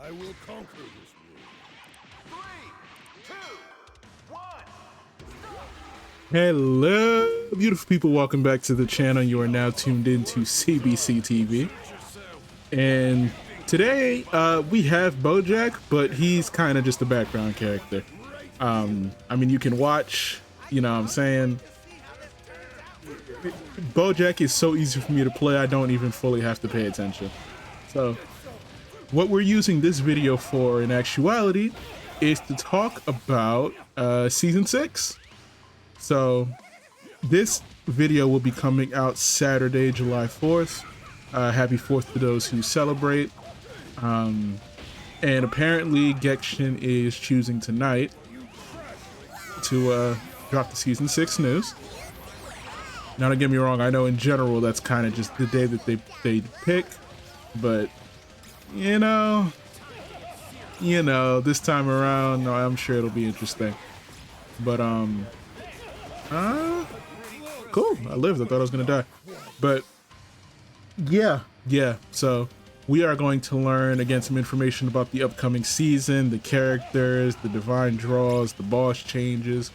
I will conquer this world. 3, 2, 1. Hello, beautiful people. Welcome back to the channel. You are now tuned into CBC TV. And today we have Bojack, but he's kind of just a background character. I mean, you can watch, you know what I'm saying? Bojack is so easy for me to play, I don't even fully have to pay attention. So what we're using this video for in actuality is to talk about season 6. So this video will be coming out Saturday, July 4th. Happy 4th to those who celebrate. And apparently Gekishin is choosing tonight to drop the season 6 news. Now, don't get me wrong, I know in general that's kind of just the day that they pick, but you know, this time around, no, I'm sure it'll be interesting. But cool. I lived. I thought I was gonna die, but yeah. So we are going to learn again some information about the upcoming season, the characters, the divine draws, the boss changes,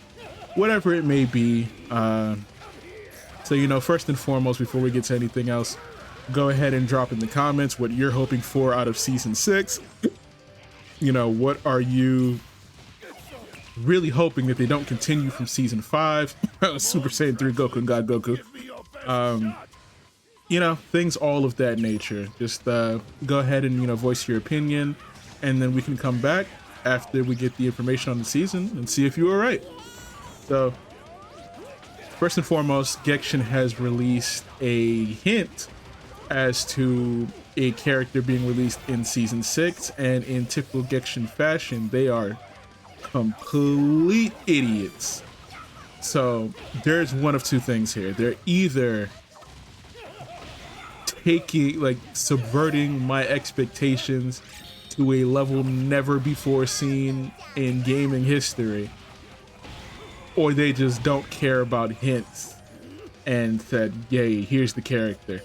whatever it may be. So, you know, first and foremost, before we get to anything else, go ahead and drop in the comments what you're hoping for out of season 6. You know, what are you really hoping that they don't continue from season 5? Super Saiyan 3 Goku and God Goku. You know, things all of that nature. Just go ahead and, you know, voice your opinion, and then we can come back after we get the information on the season and see if you were right. So first and foremost, Gekishin has released a hint as to a character being released in season 6, and in typical Gekishin fashion, they are complete idiots. So there's one of two things here. They're either subverting my expectations to a level never before seen in gaming history, or they just don't care about hints and said, yay, here's the character.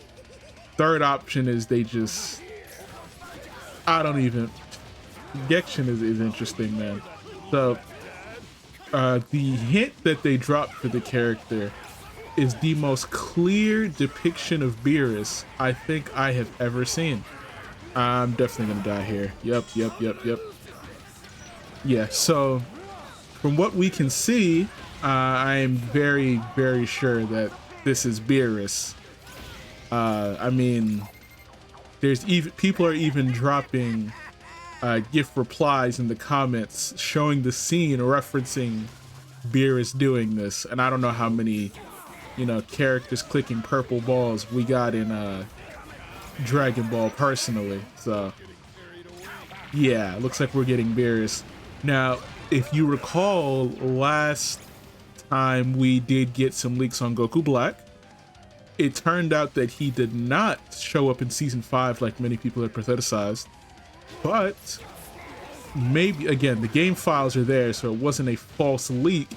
Third option is they just, Gekishin is interesting, man. So the hint that they dropped for the character is the most clear depiction of Beerus I think I have ever seen. I'm definitely gonna die here. Yep. Yeah, so from what we can see, I am very, very sure that this is Beerus. I mean, people are even dropping GIF replies in the comments showing the scene referencing Beerus doing this, and I don't know how many, you know, characters clicking purple balls we got in Dragon Ball personally. So yeah, looks like we're getting Beerus. Now, if you recall, last time we did get some leaks on Goku Black, it turned out that he did not show up in season 5 like many people had hypothesized, but maybe, again, the game files are there, so it wasn't a false leak.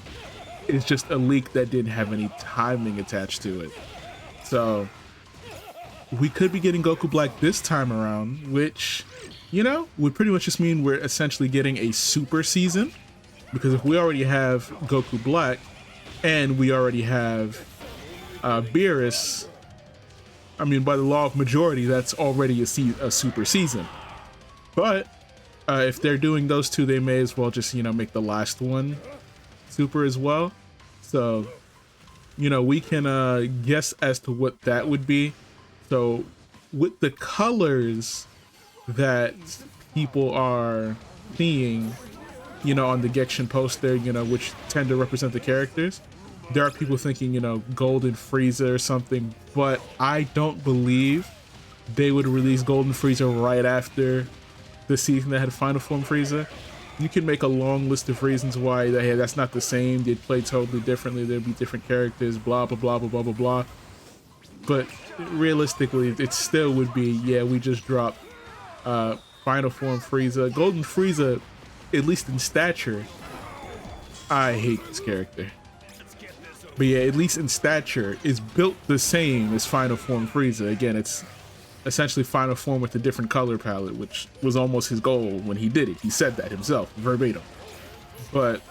It's just a leak that didn't have any timing attached to it. So we could be getting Goku Black this time around, which, you know, would pretty much just mean we're essentially getting a super season, because if we already have Goku Black and we already have Beerus, I mean, by the law of majority, that's already a super season. But if they're doing those two, they may as well just, you know, make the last one super as well. So, you know, we can guess as to what that would be. So with the colors that people are seeing, you know, on the Gekishin poster, you know, which tend to represent the characters, there are people thinking, you know, Golden Frieza or something, but I don't believe they would release Golden Frieza right after the season that had Final Form Frieza. You can make a long list of reasons why hey, that's not the same, they'd play totally differently, there'd be different characters, blah blah blah blah blah blah blah. But realistically, it still would be, yeah, we just dropped Final Form Frieza. Golden Frieza, at least in stature, I hate this character. But yeah, at least in stature, is built the same as Final Form Frieza. Again, it's essentially final form with a different color palette, which was almost his goal when he did it. He said that himself, verbatim. But,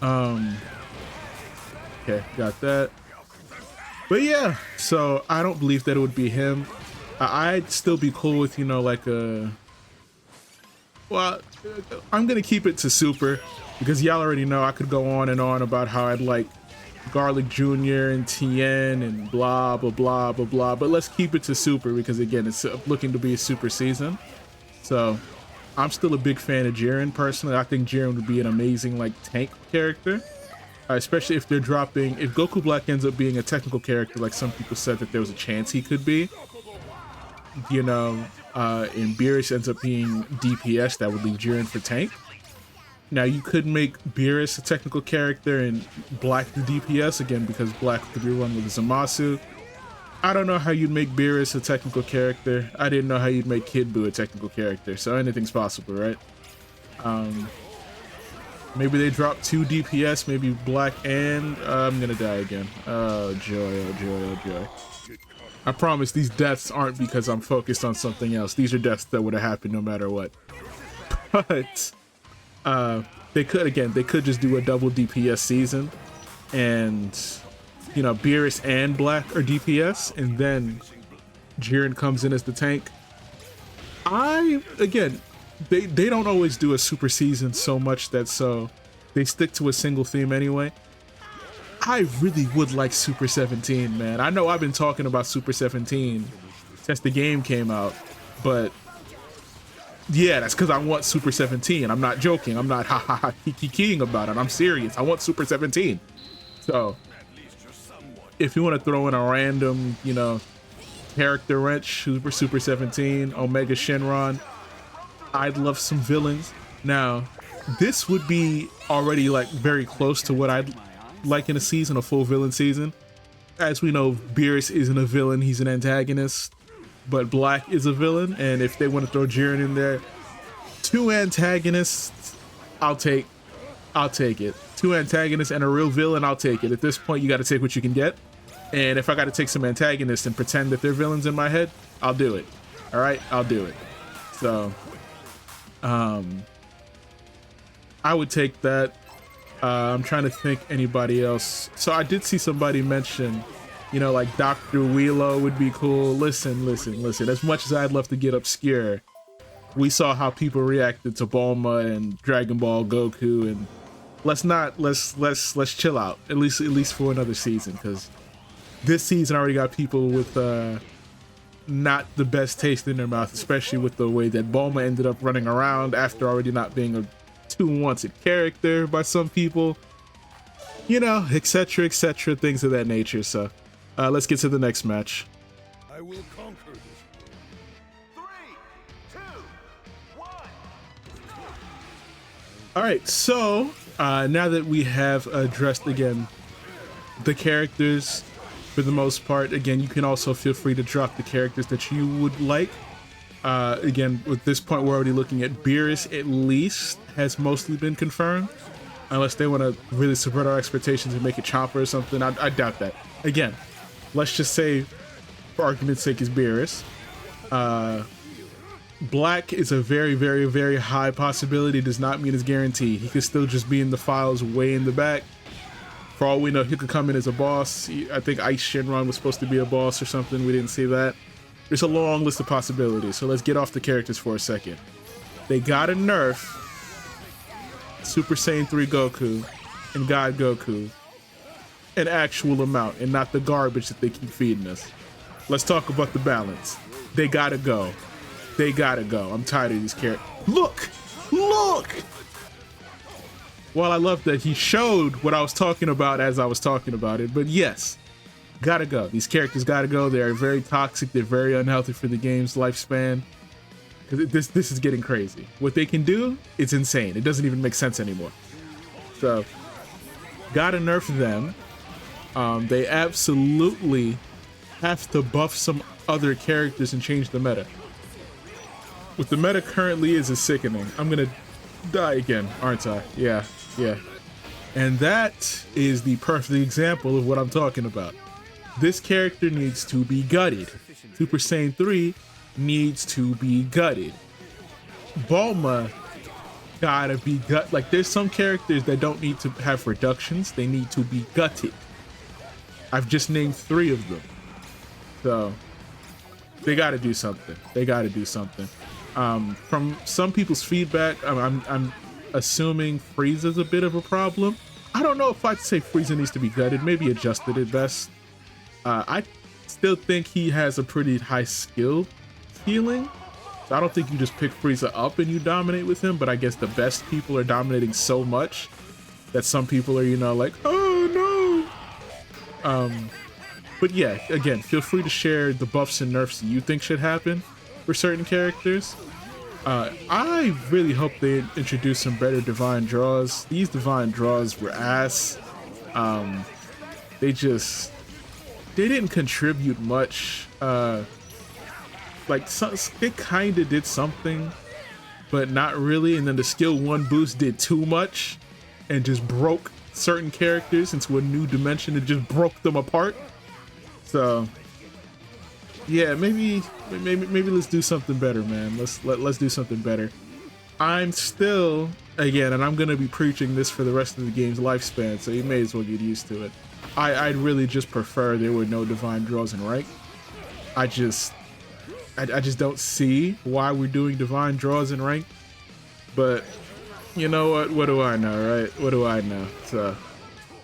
okay, got that. But yeah, so I don't believe that it would be him. I'd still be cool with, you know, like a... Well, I'm gonna keep it to Super, because y'all already know I could go on and on about how I'd like Garlic Jr. and Tien and blah, blah, blah, blah, blah. But let's keep it to Super, because again, it's looking to be a Super season. So I'm still a big fan of Jiren personally. I think Jiren would be an amazing like tank character. Especially if they're dropping, if Goku Black ends up being a technical character, like some people said that there was a chance he could be, you know, and Beerus ends up being DPS, that would leave Jiren for tank. Now you could make Beerus a technical character and Black the DPS, again, because Black could be run with Zamasu. I don't know how you'd make Beerus a technical character. I didn't know how you'd make Kid Buu a technical character, so anything's possible, right? Maybe they drop 2 DPS, maybe Black and... I'm gonna die again. Oh, joy, oh, joy, oh, joy. I promise these deaths aren't because I'm focused on something else. These are deaths that would have happened no matter what. But, they could just do a double DPS season. And, you know, Beerus and Black are DPS, and then Jiren comes in as the tank. They don't always do a super season so much that so they stick to a single theme anyway. I really would like Super 17, man. I know I've been talking about Super 17 since the game came out, but yeah, that's because I want Super 17. I'm not joking. I'm not kiki-keying about it. I'm serious. I want Super 17. So if you want to throw in a random, you know, character wrench, Super 17, Omega Shenron, I'd love some villains. Now, this would be already like very close to what I'd like in a season, a full villain season. As we know, Beerus isn't a villain, he's an antagonist, but Black is a villain, and if they want to throw Jiren in there, 2 antagonists, I'll take it. 2 antagonists and a real villain, I'll take it. At this point, you got to take what you can get, and if I got to take some antagonists and pretend that they're villains in my head, I'll do it. All right, I'll do it. So I would take that. I'm trying to think anybody else. So I did see somebody mention, you know, like Dr. Wheelo would be cool. Listen. As much as I'd love to get obscure, we saw how people reacted to Bulma and Dragon Ball Goku, and let's chill out at least for another season, because this season already got people with not the best taste in their mouth, especially with the way that Bulma ended up running around after already not being a too wanted character by some people, you know, etc, things of that nature. So let's get to the next match. I will conquer this world. 3, 2, 1. All right, so now that we have addressed again the characters for the most part, again, you can also feel free to drop the characters that you would like. Again, at this point, we're already looking at Beerus, at least, has mostly been confirmed. Unless they want to really subvert our expectations and make it Chomper or something. I doubt that. Again, let's just say, for argument's sake, is Beerus. Black is a very, very, very high possibility. Does not mean it's guaranteed. He could still just be in the files way in the back. For all we know, he could come in as a boss. I think Ice Shenron was supposed to be a boss or something. We didn't see that. There's a long list of possibilities, so let's get off the characters for a second. They gotta nerf Super Saiyan 3 Goku and God Goku an actual amount, and not the garbage that they keep feeding us. Let's talk about the balance. They gotta go. They gotta go. I'm tired of these characters. Look! Well, I love that he showed what I was talking about as I was talking about it, but yes. Gotta go. These characters gotta go. They are very toxic. They're very unhealthy for the game's lifespan. This is getting crazy. What they can do, it's insane. It doesn't even make sense anymore. So, gotta nerf them. They absolutely have to buff some other characters and change the meta. What the meta currently is sickening. I'm gonna die again, aren't I? Yeah. And that is the perfect example of what I'm talking about. This character needs to be gutted. Super Saiyan 3 needs to be gutted. Bulma gotta be like, there's some characters that don't need to have reductions, they need to be gutted. I've just named 3 of them. So they gotta do something. They gotta do something. From some people's feedback, I'm assuming Frieza's a bit of a problem. I don't know if I'd say Frieza needs to be gutted, maybe adjusted at best. I still think he has a pretty high skill ceiling. So I don't think you just pick Frieza up and you dominate with him, but I guess the best people are dominating so much that some people are, you know, like, oh no. But yeah, again, feel free to share the buffs and nerfs you think should happen for certain characters. I really hope they introduce some better divine draws. These divine draws were ass. They didn't contribute much. Like, they kind of did something, but not really. And then the skill 1 boost did too much and just broke certain characters into a new dimension. It just broke them apart. So yeah, maybe let's do something better, man. Let's do something better. I'm still, again, and I'm gonna be preaching this for the rest of the game's lifespan, so you may as well get used to it. I'd really just prefer there were no divine draws in rank. I just don't see why we're doing divine draws in rank. But you know what? What do I know, right? What do I know? So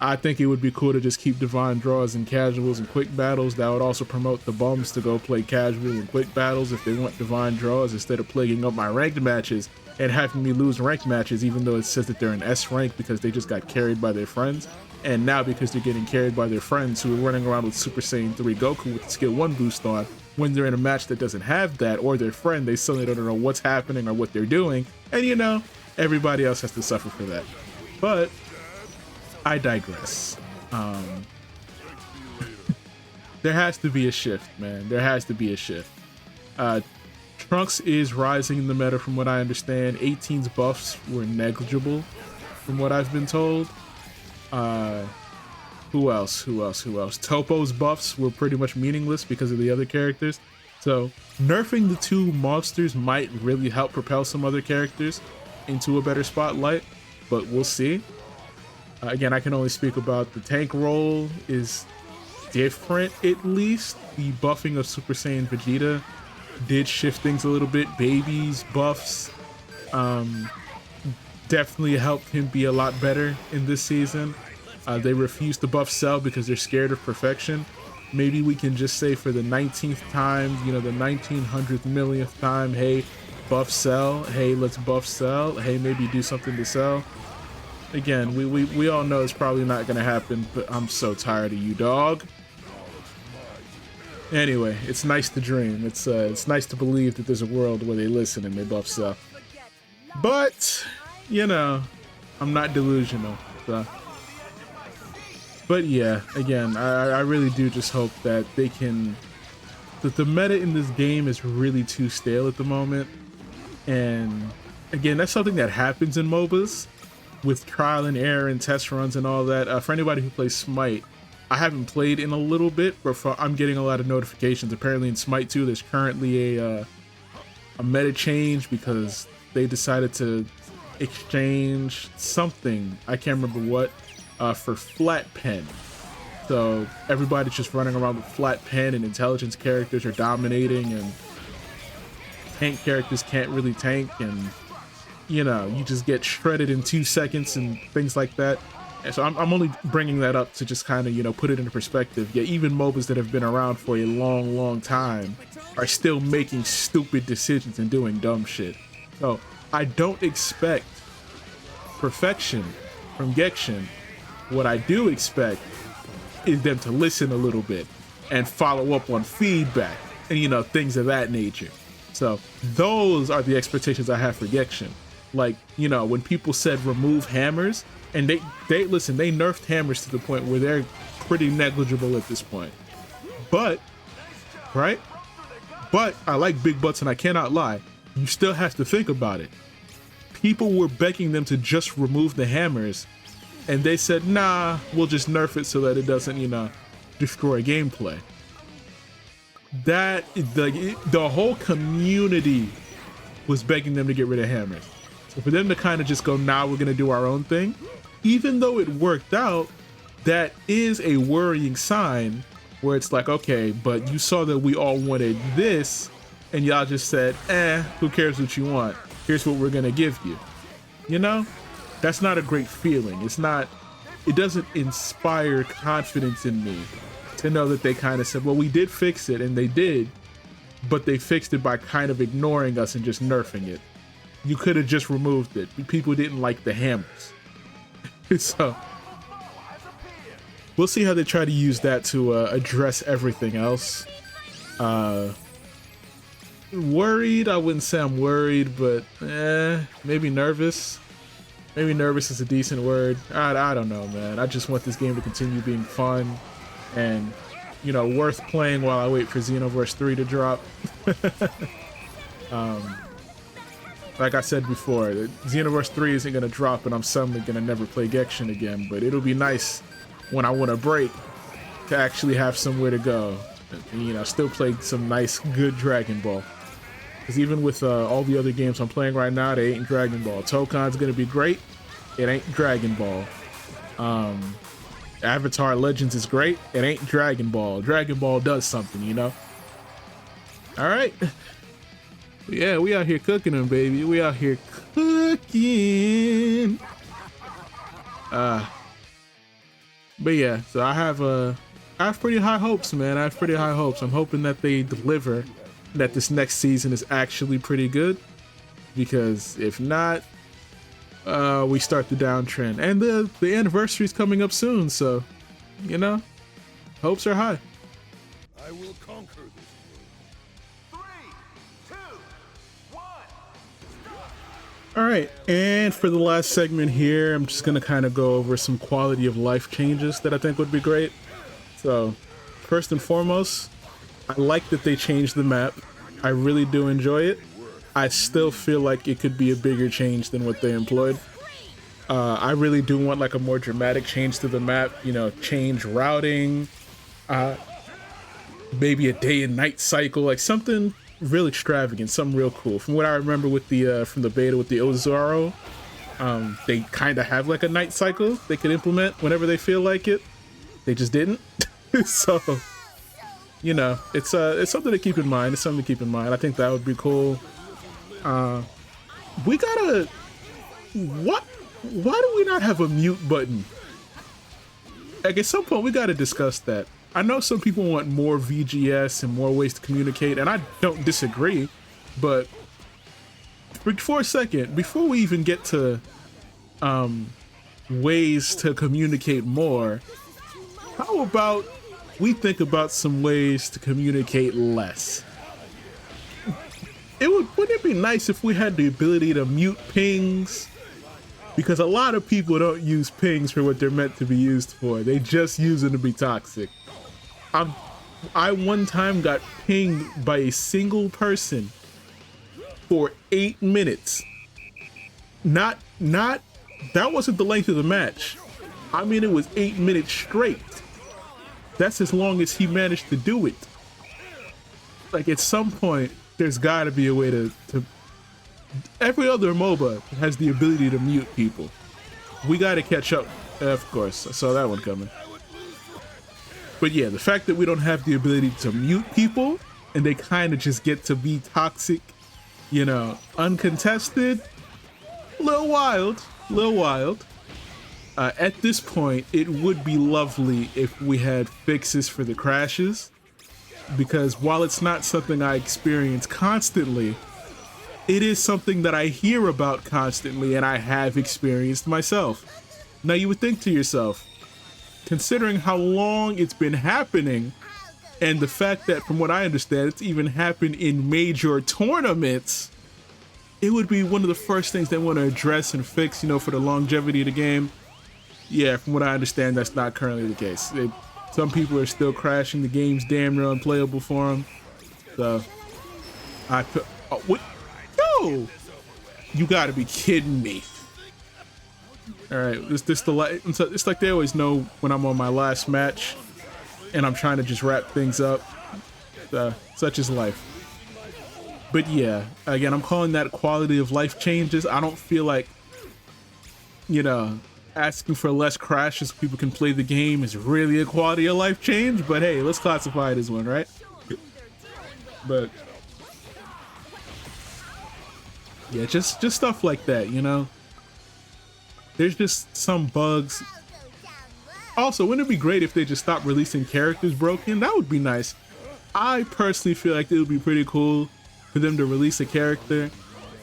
I think it would be cool to just keep divine draws in casuals and quick battles. That would also promote the bums to go play casual and quick battles if they want divine draws, instead of plaguing up my ranked matches and having me lose ranked matches, even though it says that they're in S rank because they just got carried by their friends. And now because they're getting carried by their friends who are running around with Super Saiyan 3 Goku with the skill 1 boost on, when they're in a match that doesn't have that, or their friend, they suddenly don't know what's happening or what they're doing. And you know, everybody else has to suffer for that. But I digress. There has to be a shift, man. There has to be a shift. Trunks is rising in the meta from what I understand. 18's buffs were negligible from what I've been told. Who else? Topo's buffs were pretty much meaningless because of the other characters. So nerfing the 2 monsters might really help propel some other characters into a better spotlight, but we'll see. Again, I can only speak about the tank role is different, at least. The buffing of Super Saiyan Vegeta did shift things a little bit. Baby's buffs definitely helped him be a lot better in this season. They refuse to buff Cell because they're scared of perfection. Maybe we can just say for the 19th time, you know, the 1900th millionth time, hey, buff Cell. Hey, let's buff Cell. Hey, maybe do something to Cell. Again, we all know it's probably not gonna happen, but I'm so tired of you, dog. Anyway, it's nice to dream. It's nice to believe that there's a world where they listen and they buff Cell. But you know, I'm not delusional. So. But yeah, again, I really do just hope that they can. That the meta in this game is really too stale at the moment, and again, that's something that happens in MOBAs. With trial and error and test runs and all that. For anybody who plays Smite, I haven't played in a little bit, but I'm getting a lot of notifications. Apparently in Smite 2, there's currently a meta change because they decided to exchange something, I can't remember what, for flat pen. So everybody's just running around with flat pen, and intelligence characters are dominating, and tank characters can't really tank, and you know, you just get shredded in 2 seconds and things like that. And so I'm only bringing that up to just kind of, you know, put it into perspective. Yeah, even MOBAs that have been around for a long time are still making stupid decisions and doing dumb shit. So I don't expect perfection from Gekishin. What I do expect is them to listen a little bit and follow up on feedback and, you know, things of that nature. So those are the expectations I have for Gekishin. Like, you know, when people said remove hammers, and they listen, they nerfed hammers to the point where they're pretty negligible at this point. But, right? But I like big butts, and I cannot lie. You still have to think about it. People were begging them to just remove the hammers, and they said, nah, we'll just nerf it so that it doesn't, you know, destroy gameplay. that the whole community was begging them to get rid of hammers. So for them to kind of just go, now we're gonna do our own thing, even though it worked out, that is a worrying sign where it's like, okay, but you saw that we all wanted this and y'all just said, who cares what you want? Here's what we're gonna give you. You know, that's not a great feeling. It doesn't inspire confidence in me to know that they kind of said, well, we did fix it, and they did, but they fixed it by kind of ignoring us and just nerfing it. You could have just removed it. People didn't like the hammers. So we'll see how they try to use that to address everything else. Worried, I wouldn't say I'm worried, but maybe nervous. Maybe nervous is a decent word. I don't know, man. I just want this game to continue being fun and, you know, worth playing while I wait for Xenoverse 3 to drop. Like I said before, Xenoverse 3 isn't going to drop and I'm suddenly going to never play Gekishin again, but it'll be nice when I want a break to actually have somewhere to go. And, you know, still play some nice, good Dragon Ball. Because even with all the other games I'm playing right now, they ain't Dragon Ball. Tokon's going to be great. It ain't Dragon Ball. Avatar Legends is great. It ain't Dragon Ball. Dragon Ball does something, you know? Alright. Yeah, we out here cooking them, baby. We out here cooking. But yeah, so I have pretty high hopes, man. I have pretty high hopes. I'm hoping that they deliver, that this next season is actually pretty good. Because if not, we start the downtrend. And the anniversary is coming up soon, so, you know, hopes are high. I will conquer this world. 3, 2, 1. All right, and for the last segment here, I'm just gonna kind of go over some quality of life changes that I think would be great. So, first and foremost, I like that they changed the map. I really do enjoy it. I still feel like it could be a bigger change than what they employed. I really do want like a more dramatic change to the map, you know, change routing, maybe a day and night cycle, like something real extravagant, something real cool. From what I remember with the from the beta with the Ozaro, they kind of have like a night cycle they could implement whenever they feel like it. They just didn't. So, you know, it's something to keep in mind. It's something to keep in mind. I think that would be cool. We gotta, why do we not have a mute button? Like at some point we gotta discuss that. I know some people want more VGS and more ways to communicate, and I don't disagree, but for a second, before we even get to ways to communicate more, how about we think about some ways to communicate less? Wouldn't it be nice if we had the ability to mute pings? Because a lot of people don't use pings for what they're meant to be used for. They just use them to be toxic. I one time got pinged by a single person for 8 minutes. Not that wasn't the length of the match. I mean, it was 8 minutes straight. That's as long as he managed to do it. Like at some point, there's gotta be a way to every other MOBA has the ability to mute people. We gotta catch up. Of course, I saw that one coming. But yeah, the fact that we don't have the ability to mute people and they kind of just get to be toxic, you know, uncontested, a little wild. At this point, it would be lovely if we had fixes for the crashes, because while it's not something I experience constantly, it is something that I hear about constantly and I have experienced myself. Now you would think to yourself, considering how long it's been happening and the fact that from what I understand it's even happened in major tournaments, it would be one of the first things they want to address and fix, you know, for the longevity of the game. Yeah, from what I understand, that's not currently the case. Some people are still crashing. The game's damn near unplayable for them. So, what? No! You gotta be kidding me. Alright, it's like they always know when I'm on my last match and I'm trying to just wrap things up. Such is life. But yeah, again, I'm calling that quality of life changes. I don't feel like, you know, asking for less crashes so people can play the game is really a quality of life change, but hey, let's classify it as one, right? But yeah, just stuff like that, you know? There's just some bugs. Also, wouldn't it be great if they just stopped releasing characters broken? That would be nice. I personally feel like it would be pretty cool for them to release a character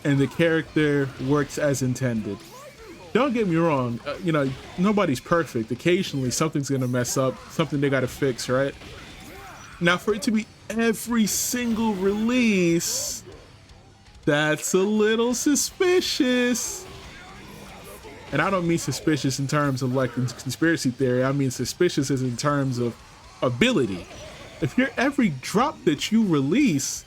and the character works as intended. Don't get me wrong, you know, nobody's perfect. Occasionally something's gonna mess up, something they gotta fix, right? Now for it to be every single release, that's a little suspicious. And I don't mean suspicious in terms of like conspiracy theory, I mean suspicious as in terms of ability. If your every drop that you release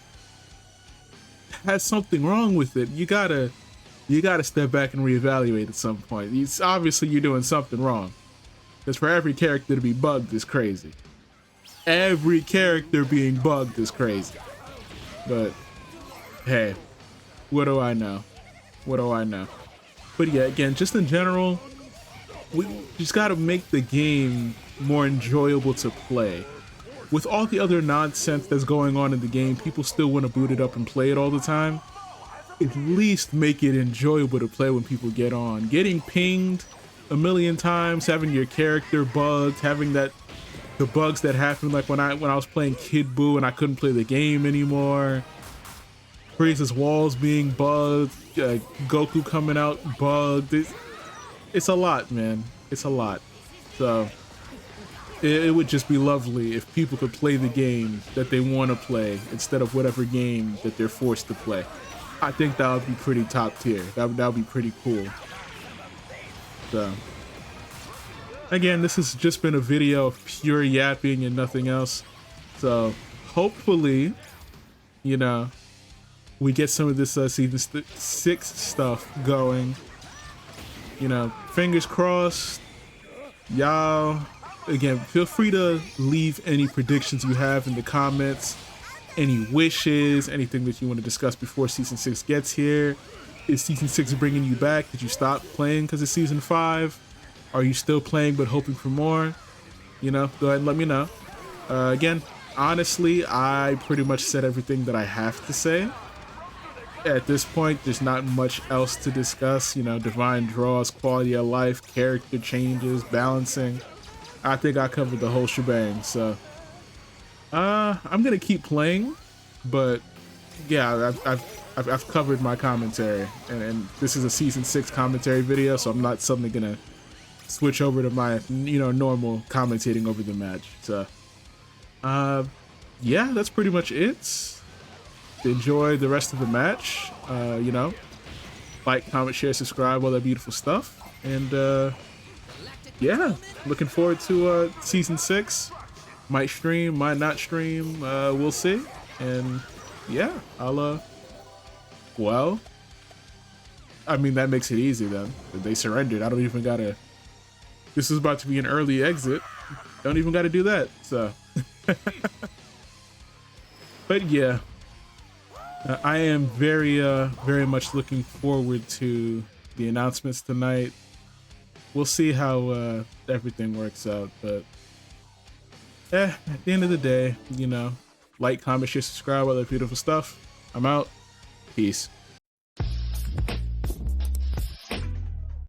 has something wrong with it, you gotta step back and reevaluate at some point. It's obviously you're doing something wrong. Because for every character to be bugged is crazy. Every character being bugged is crazy. But hey, what do I know? What do I know? But yeah, again, just in general, we just gotta make the game more enjoyable to play. With all the other nonsense that's going on in the game, people still want to boot it up and play it all the time. At least make it enjoyable to play when people get on. Getting pinged a million times, having your character bugged, having the bugs that happened like when I was playing Kid Buu and I couldn't play the game anymore. FRIEZA's walls being bugged, Goku coming out bugged. It's a lot, man. It's a lot. So it would just be lovely if people could play the game that they want to play instead of whatever game that they're forced to play. I think that would be pretty top tier. That would be pretty cool. So again, this has just been a video of pure yapping and nothing else. So hopefully, you know, we get some of this season 6 stuff going. You know, fingers crossed. Y'all, again, feel free to leave any predictions you have in the comments, any wishes, anything that you want to discuss before season 6 gets here. Is season 6 bringing you back? Did you stop playing because of season 5? Are you still playing but hoping for more? You know, go ahead and let me know. Again, honestly, I pretty much said everything that I have to say. At this point, there's not much else to discuss. You know, divine draws, quality of life, character changes, balancing. I think I covered the whole shebang. So I'm gonna keep playing, but yeah, I've covered my commentary, and this is a season 6 commentary video, so I'm not suddenly gonna switch over to my, you know, normal commentating over the match. So yeah, that's pretty much it. Enjoy the rest of the match. You know, like, comment, share, subscribe, all that beautiful stuff. And yeah, looking forward to season 6. Might stream, might not stream, we'll see. And yeah, I'll well, I mean, that makes it easy then. They surrendered. I don't even gotta, this is about to be an early exit. Don't even gotta do that, so. But yeah, I am very much looking forward to the announcements tonight. We'll see how everything works out, but at the end of the day, you know, like, comment, share, subscribe, all that beautiful stuff. I'm out. Peace.